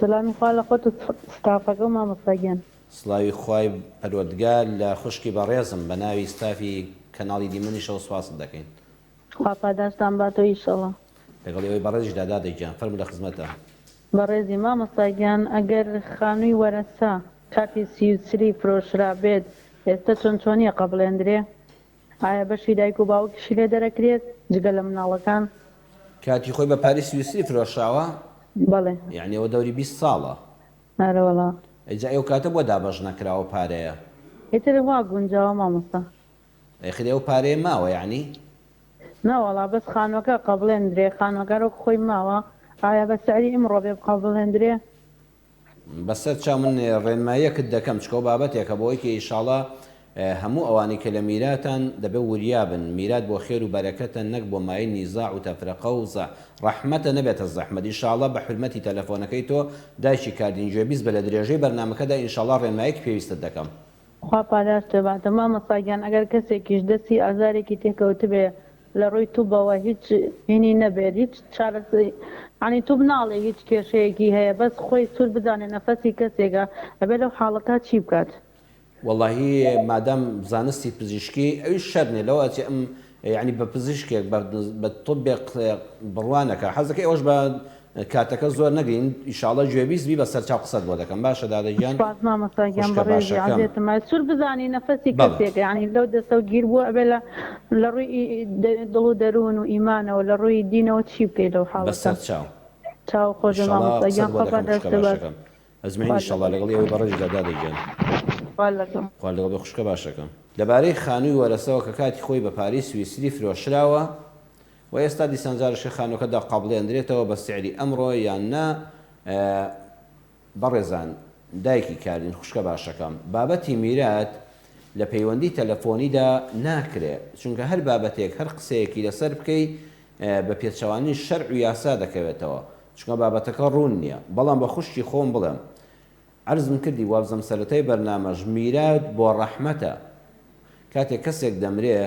سلامی خوا لە خۆت و ستافەکە و مامۆستاگیان. سڵاوی خوای پەروەردگار لە خوشکی بەڕێزم بە ناوی ستافی کەناڵی دیمنیشەوە سوپاست دەکەین. خوا پاداشتان باتەوە ئیشەڵا. لەگەڵ ئەوەی بەڕێزیشدا دادەیگیان فەرموو لە خزمەتە. بەڕێزی مامۆستاگیان ئەگەر خانووی وەرەسا کاتی سیوسری فرۆشرا بێت ئێستا چۆنیە قەبڵێندرێ؟ ئایا بەشی دایک و باوکیشی لێ دەرەکرێت جگە لە مناڵەکان؟ کاتی خۆی بە پاری سویسری فرۆشاوە؟ بەڵێ. یعنی ئەوە دەوری 20 ساڵە. ئارەوەڵا. ئەجا ئەو کاتە بۆ دابەش نەکراوە پارەیە؟ ئیتر وا گونجاوە مامۆستا. ئەخری ئەو پارەیە ماوە یعنی؟ ناوەڵا بەس خانووەکە قەبڵێندرێ خانووەکە خۆی ماوە ئایا بە سەری ئیمڕۆ بێ قەبڵێندرێ؟ بەسەر چا من ڕێنماییەکت دەکەم چکە بابەتێکە بۆ ئەوەی ئیشاڵە هەموو ئەوانەی کە لە میراتان دەبێ وریابن میرات بۆ خێر و بەرەکەتە نەک بۆ مای نیزاع و تەفرەقە و ڕەحمەتە نەبێتە زەحمەت ئیشاڵە بە حرمەتی تەلەفۆنەکەی تۆ دایکی کاردینجوێ بیست بە لە درێژەی بەرنامەکەدا ئینشاڵڵا ڕێنماییەک پێویستت دەکەم. خوا پاداشتە باتە مامۆستاگیان ئەگەر کەسێکیش دەستی ئازارێکی تێکەوت بێ لە ڕووی تووبەوە هیچ هینی نەبێت هیچ چارەسەری عنی تووب ناڵێ هیچ کێشەیەکی هەیە بەس خۆی سوور بدانێ نەفەسی کەسێکە ئەبێ لەو حاڵەتا چی بکات؟ واللهی مادام زانستی پزیشکی ئەوی شەرنێ لەوە ئەم یعنی بە پزیشکێک بە طبێک بڕوانەکە حەزەکەی ئەوش بە کاتەکە زۆر نەگەین ئیشاڵە گوێبیستبی بە سەرچاو قسەت بۆ دەکەم باشە دادەگیان مامۆستاگیان بەڕێزی عەزیزم سوور بزانی نەفەسی کەسێک یعنی لەو دەستە و گیر بووە ئەبێ لە ڕووی دڵ و دەروون و ئیمانەوە لە ڕووی دینەوە چی بکەیت لەو حاڵەتە؟ بەسەر چاو خۆشە مامۆستاگیان خوا پاداشتە بات. ئەزمێنی ئیشاڵڵا لەگەڵی ئەوەی بەڕێزیدا دادەگیان خوا لەگەڵ بێ خوشکە باشەکەم. لەبارەی خانووی وەرەسەوە کە کاتی خۆی بە پاری سویسری فرۆشراوە و ئێستا دیسانجارشی خانووەکەدا قەبڵێندرێتەوە بە سعری ئەمڕۆ یان نا بەڕێزان دایکی کاردین خوشکە باشەکەم بابەتی میرات لە پەیوەندی تەلەفۆنیدا ناکرێت چونکە هەر بابەتێک هەر قسەیەکی لەسەر بکەی بە پێچەوانی شەرع و یاسا دەکەوێتەوە چونکە بابەتەکە ڕوون نییە. بەڵام بە خوشکی خۆم بڵێم عەرزم کردی وابزەم سەرەتای بەرنامەژ میرات بۆ ڕەحمەتە. کاتێک کەسێک دەمرێ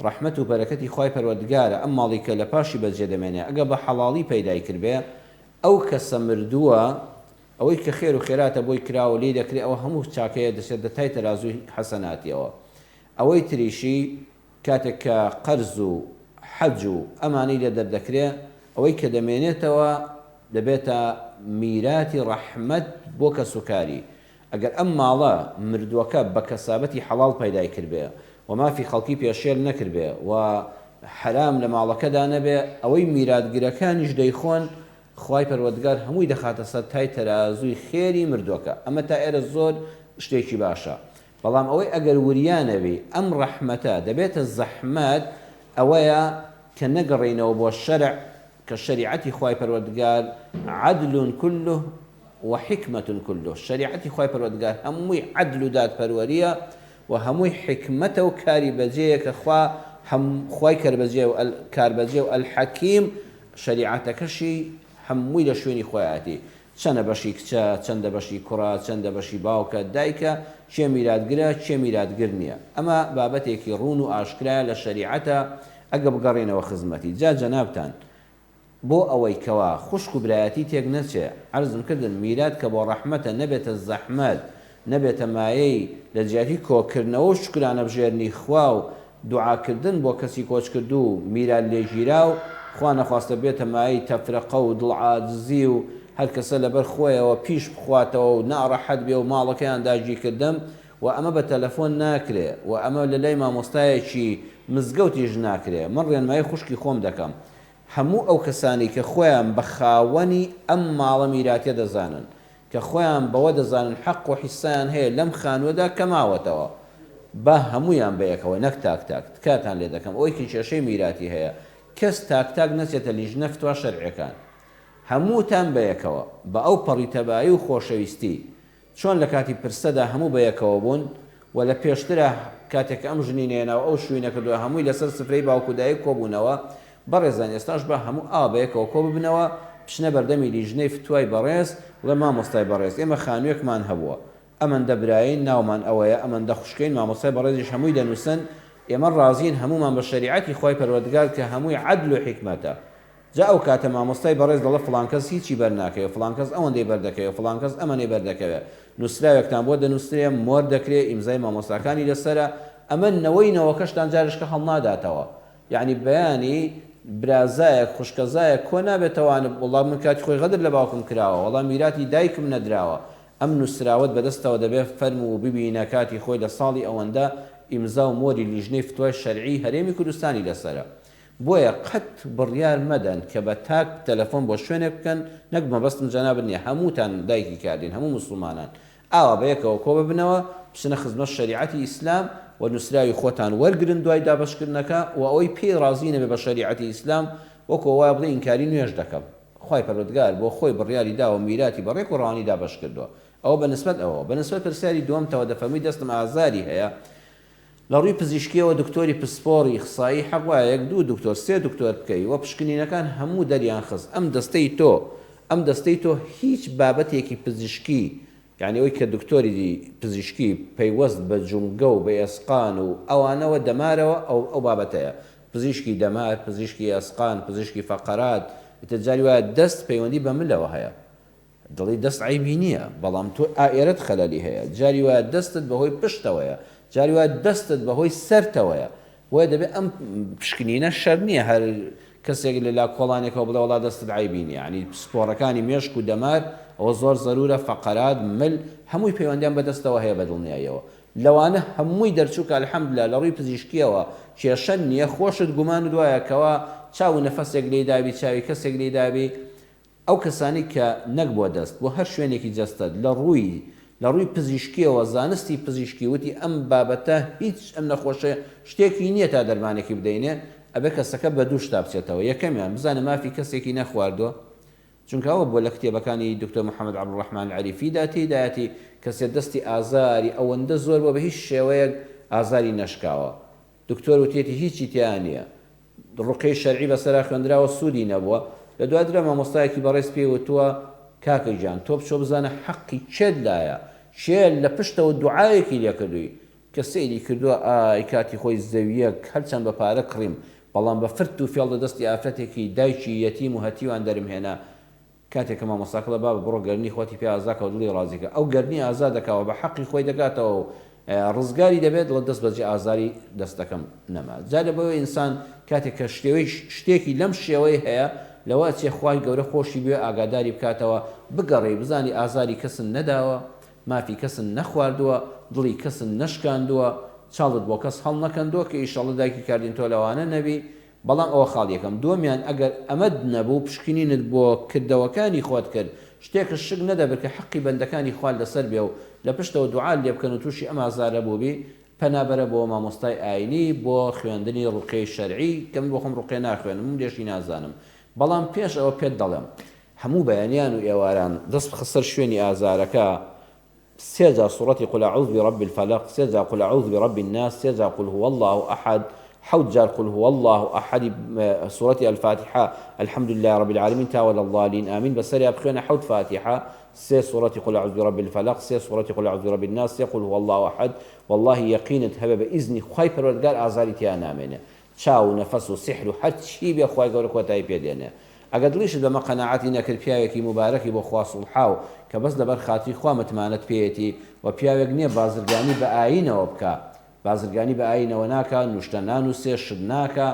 ڕەحمەت و بەرەکەتی خوای پەروەردگارە ئەم ماڵی کە لە پاشی بەجێ دەمێنێ ئەگە بە حەڵاڵی پەیدای کردبێ ئەو کەسە مردووە ئەوەی کە خێر و خێراتە بۆی کراوە لێ دەکرێت ئەوە هەموو چاکەیە دەچێت دەتای تەرازوی حەسەناتیەوە. ئەوەی تریشی کاتێک کە قەرز و حەج و ئەمانەی لێ دەردەکرێت ئەوەی کە دەمێنێتەوە دەبێتە میراتی ڕەحمەت بۆ کەسوکاری. ئەگەر ئەم ماڵە مردووەکە بە کەسابەتی حەڵاڵ پەیدای کردبێ و مافی خەڵکی پێشێل نەکردبێ و حرام لە ماڵەکەدا نەبێ ئەوەی میراتگیرەکانیش دەیخۆن خوای پەروەردگار هەمووی دەخاتە سەر تای تەرازوی خێری مردووەکە. ئەمە تا ئێرە زۆر شتێکی باشە. بەڵام ئەوەی ئەگەر وریانەوی ئەم ڕەحمەتە دەبێتە زەحمەت ئەوەیە کە نەگەڕێنەوە بۆ شەرع کە شریعەتی خوای پەروەردگار عەدل كله وحکمة كله. شریعەتی خوای پەروەردگار هەمووی عەدل و دادپەروەریە و هەمووی حکمەتە و کاری بەجێیە کە خوای کاربەجێ و ئەلحەکیم شریعەتەکەشی هەمووی لە شوێنی خۆیاتی چەندە بەشی کچە چەندە بەشی کوڕا چەندە بەشی باوکە دایکە چێ میراتگرە چێ میراتگر نییە. ئەمە بابەتێکی ڕوون و ئاشکرا لە شریعەتە ئەگە بگەڕێنەوە خزمەتی. جا جەنابتان بۆ ئەوەی کەوا خوشک و برایەتی تێک نەچێ عەرزم کردن میرات کە بۆ ڕەحمەتە نەبێتە زەحمەت نەبێتە مایەی لە جیاتی کۆکردنەوە و شکرانە بژێرنی خوا و دوعاکردن بۆ کەسی کۆچ کردو و میرات لێژیرا و خوا نەخواستە بێتە مایەی تەفرەقە و دڵعاجزی و هەر کەسە لەبەر خۆیەوە پیش بخواتەوە و ناڕەحەت بێ و ماڵەکەیان داگیرکردم و ئەمە بە تەلەفۆن ناکرێ و ئەمە لە لای مامۆستایەکی مزگەوتیش ناکرێ. من ڕێنمایی خوشکی خۆم دەکەم هەموو ئەو کەسانی کە خۆیان بە خاوەنی ئەم ماڵە میراتە دەزانن کە خۆیان بەوە دەزانن حەق و حیسیان هەیە لەم خانوەدا کەماوەتەوە بە هەمویان بەیەکەوە نەک تاک تکاتان لێ دەکەم ئەوەی کێشەی میراتی هەیە کەس تاک نەچێتە لیژنە فتوە شەرعیەکان هەمووتان بەیەکەوە بە ئەو پەڕیتەبایی و خۆشەویستی چۆن لە کاتی پرسەدا هەموو بەیەکەوە بوون و لە پێشترە کاتێک ئەم ژنی نێناوە ئەو شوێنە کردووە هەمووی لەسەر سفرەی باوکودایی کۆبوونەوە بەڕێزان ئێستاش بە هەموو ئابەیەکەوە کۆ ببنەوە پشنە بەردەمی لیژنەی فتوای بەڕێز و مامۆستای بەڕێز. ئێمە خانوویەکمان هەبووە ئەمەندە برایین ناومان ئەوەیە ئەمەندە خوشکین مامۆستای بەڕێزیش هەمووی دەنووسن ئێمە ڕازین هەمومان بە شریعەتی خوای پەروەردگار کە هەمووی عەدل و حکمەتە. جا ئەو کاتە مامۆستای بەڕێز دەڵە فڵان کەس هیچی بەرناکەوێت فڵان کەس ئەوەندەی بەردەکەوێت فڵان کەس ئەمەی بەردەکەوێت نووسراوێکتان بۆ دەنووسێ مۆر دەکرێت ئیمزای مامۆستاکانی لەسرە ئەمە نەوەیەوەکەشتان جارشکە هەڵناداتەوە یعنی بەیانی برازایەک خوشکەزایە کۆ نابێتەوانە وڵام من کاتی خۆی غەدر لە باوکم کراوە وەڵام میراتی دایکم نەدراوە ئەم نووسراوت بەدەستەوە دەبێت فەرم و ببینە کاتی خۆی لە ساڵی ئەوەندە ئیمزا و مۆری لیژنەی فتوای شەرعی هەرێمی کوردستانی لەسرە بۆیە قەت بڕیار مەدەن کە بە تاک تەلەفۆن بۆ شوێنێک بکەن نەک مەبەستم جەناب نییە هەمووتان دایکی کاردین هەموو مسلمانان ئاوا بەیەکەوە کۆ ببنەوە بچنە خزمەت شەریعەتی ئیسلام و نووسراوی خۆتان وەرگرن دوای دابەشکردنەکە و ئەوەی پێی ڕازی نەبێ بە شەریعەتی ئیسلام وەکو وایە بڵێ ئینکاری نوێژ دەکەم خوای پەروەردگار بۆ خۆی بڕیاری داوە میراتی بەڕێک و ڕەوانی دابەش کردووە ئەوە بەنسبەت پرسیاری دووەمتەوە دەفەرمی دەستم ئازاری هەیە لە ڕووی پزیشکیەوە دکتۆری پسپۆڕی ئیخسایی حەق وایە یەک دوو دکتۆر سێ دکتۆر بکەی وە پشکنینەکان هەموو دەریان خست ئەم دەستەی تۆ هیچ بابەتێکی پزیشکی یعنی ئەوەی کە دکتۆری پزیشکی پەیوەست بە جومگە و بە ئێسقان و ئەوانەوە دەمارەوە ئەو بابەتەیە پزیشکی دەمار پزیشکی ئەسقان پزیشکی فەقەرات تجاری وایە دەست پەیوەندی بە ملەوە هەیە دڵی دەست عیبی نییە بەڵام تۆ ئائێرەت خەلەلی هەیە جاری وایە دەستت بەهۆی پشتەوەیە جاری وایە دەستت بەهۆی سەرتەوەیە وایە دەبێت ئەم پشکنینە شەر نییە هەر کەسێک لە لا کۆڵانێکەوە بڵێ وڵا دەستت عیبی نییە ینی سپۆڕەکانی مێشک و دەمار ئەوە زۆر زەرورە فەقەرات مل هەمووی پەیوەندیان بەدەستەوە هەیە بە دڵنیاییەوە لەوانە هەمووی دەرچووکە الحەمدوللا لە ڕووی پزیشکیەوە کێشە نییە خۆشت گومان دوایە کەوا چاو نەفەسێک لێ دابی چاوی کەسێک لێ دابی ئەو کەسانی کە نەک بۆ دەست بۆ هەر شوێنێکی جەستت لە ڕووی پزیشکیەوە زانستی پزیشکی وتی ئەم بابەتە هیچ ئەم نەخۆشە شتێکی نییە تا دەرمانێکی بدەینێ ئەبێ کەسەکە بە دوو شتا بچێتەوە یەکەمیان بزانە مافی کەسێکی نەخواردووە چونکە ئەوە بۆ لە کتێبەکانی دکتۆر محەممەد عەبدوڕەحمان عەریفیدا تێدایەتی کەسێک دەستی ئازاری ئەوەندە زۆر بۆ بە هیچ شێوەیەک ئازاری نەشکاوە دکتۆر وتێتی هیچی تیان نییە ڕوقەی شەرعی بەسەرا خوێندراوە سوودی نەبووە لە دوادرا مامۆستایەکی بەڕێز پێی وتووە کاکەی جان تۆ بچۆ بزانە حەقی چێت لایە چێل لە پشتەوە دوعایەکی لێ کردووی کە سەیری کردووە ئای کاتی خۆی زەویەک هەرچەند بە پارە کڕیم بەڵام بە فرت و فێڵ دەستی ئافرەتێکی دایکی یەتیم و هەتیوان دەرمهێنا کاتێککە مامۆستاکە لە بابە بڕۆ گەرنی خۆتی پێ ئازاکە و دڵی ڕازیکە ئەو گەرنی ئازا دەکەوە بە حەقی خۆی دەکاتەوە و ڕزگاری دەبێت لە دەست بەجێ ئازاری دەستەکەم نەما جارە بەوە ئینسان کاتێک کە شتێکی لەم شێوەی هەیە لەوە چێ خوای گەورە خۆشی بێ ئاگاداری بکاتەوە بگەڕێ بزانی ئازاری کەسن نەداوە مافی کەسن نەخواردووە دڵی کەسن نەشکاندووە چاڵت بۆ کەس هەڵ نەکەندووە کە ئیشەڵە دایکی کاردین تۆ لەوانە نەبی بەڵام ئەوە خاڵ یەکەم دووەمیان ئەگەر ئەمەد نەبوو پشکنینت بۆ کردەوەکانی خۆت کرد شتێکە شک نەدەبێت کە حەقی بەندەکانی خوال لەسەر بێ و لە پشتەوە دوعال لێ بکەن و تووشی ئەم ئازارە بووبی پەنابەرە بۆ مامۆستای ئاینی بۆ خوێندنی ڕوقەی شەرعی کە من بۆ خۆم ڕوقێ ناخوێنم من لێشی نازانم بەڵام پێش ئەوە پێت دەڵێم هەموو بەیانیان و ئێواران دەست بخسەر شوێنی ئازارەکە سێجا سوڕەتی قل أعوذ برب الفلق سێجا قل أعوذ برب الناس سێجا قل هو الله أحد حوت جار قل هو الله أحد سورة الفاتحة الحمد لله رب العالمين تاول الضالين آمين بسري أبخينا حوت فاتحة سي سورة قل أعوذ برب الفلق سي سورة قل أعوذ برب الناس سي قل هو الله أحد والله يقينت هبه بإذن خواي پروردگار آزاري تيانا منه چاو نفس و سحر و هر چی بیا خواي گەورە کۆتایی پێ دێنێ ئەگەر دڵیشت بەمە قەناعەتی نەکرد پیاوێکی مبارەکی بۆ خوا سوڵحاو کە بەس لەبەر خاتری خوا متمانەت پێیەتی و پیاوێک نییە بازرگانی بە ئاینەوە بکە بازرگانی بە ئاینەوە ناکە نوشتە نانووسێ شت ناکە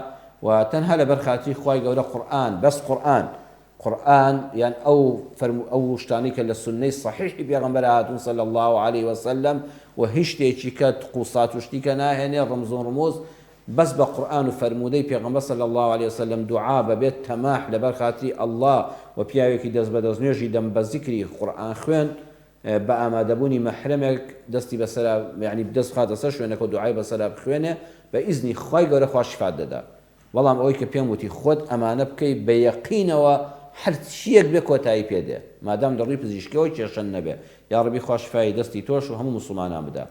و تەنها لەبەر خاتری خوای گەورە قورئان بەس قورئان یان ئەو شتانی کە لە سونەی صحیحی پێغەمبەر هاتوون صلی الله عليه وسلم و هیچ شتێکی کە قوسات و شتی کە ناهێنێ ڕمز و ڕموز بەس بە قورئان و فەرموودەی پێغەمبەر صلی الله عليه وسلم دوعا بەبێت تەماح لەبەر خاتری الله و پیاوێکی دەست بە دەستنوێژی دەم بە زیکری قورئان خوێن بە ئامادەبوونی مەحرمێک دەستی بەسەرا یعنی دەست خاتە سەر شوێنەکە و دوعای بەسەرا بخوێنێ بە ئیزنی خوای گەورە خوا شیفات دەدا بەڵام ئەوەی کە پێم وتی خۆت ئەمانە بکەی بە یەقینەوە هەر چیەک بێ کۆتایی پێدێ مادام دەڕووی پزیشکیەوەی کێشەن نەبێ یا ڕەبی خوا شیفای دەستی تۆش و هەموو موسڵمانان بدا